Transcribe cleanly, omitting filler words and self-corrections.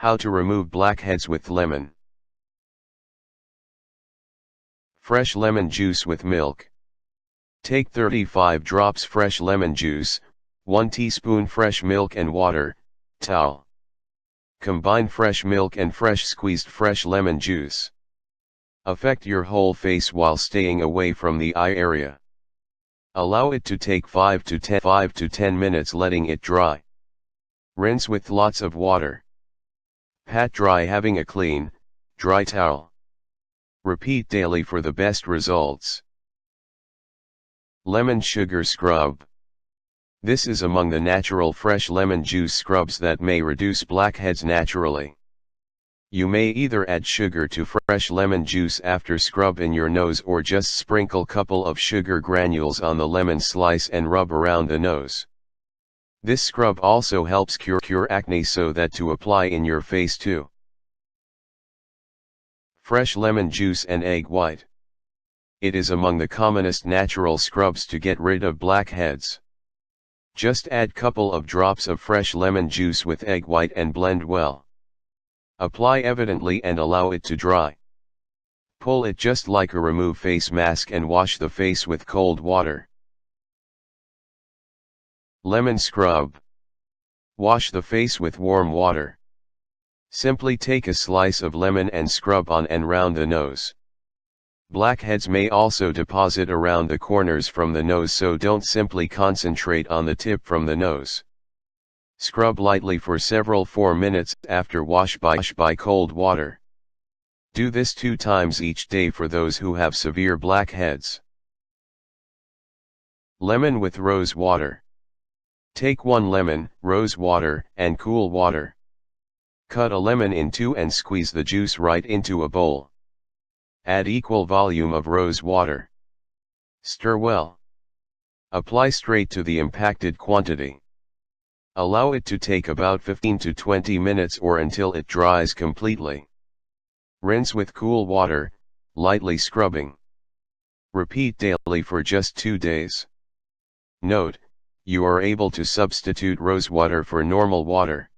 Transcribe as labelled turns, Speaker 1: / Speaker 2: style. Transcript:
Speaker 1: How to remove blackheads with lemon. Fresh lemon juice with milk. Take 35 drops fresh lemon juice, 1 teaspoon fresh milk and water, towel. Combine fresh milk and fresh squeezed fresh lemon juice. Affect your whole face while staying away from the eye area. Allow it to take 5 to 10 minutes, letting it dry. Rinse with lots of water. Pat dry having a clean, dry towel. Repeat daily for the best results. Lemon sugar scrub. This is among the natural fresh lemon juice scrubs that may reduce blackheads naturally. You may either add sugar to fresh lemon juice after scrub in your nose, or just sprinkle couple of sugar granules on the lemon slice and rub around the nose. This scrub also helps cure acne, so that to apply in your face too. Fresh lemon juice and egg white. It is among the commonest natural scrubs to get rid of blackheads. Just add couple of drops of fresh lemon juice with egg white and blend well. Apply evenly and allow it to dry. Pull it just like a remove face mask and wash the face with cold water. Lemon scrub. Wash the face with warm water. Simply take a slice of lemon and scrub on and round the nose. Blackheads may also deposit around the corners from the nose, so don't simply concentrate on the tip from the nose. Scrub lightly for 4 minutes after wash by cold water. Do this 2 times each day for those who have severe blackheads. Lemon with rose water. Take 1 lemon, rose water, and cool water. Cut a lemon in 2 and squeeze the juice right into a bowl. Add equal volume of rose water. Stir well. Apply straight to the impacted quantity. Allow it to take about 15 to 20 minutes or until it dries completely. Rinse with cool water, lightly scrubbing. Repeat daily for just 2 days. Note: you are able to substitute rose water for normal water.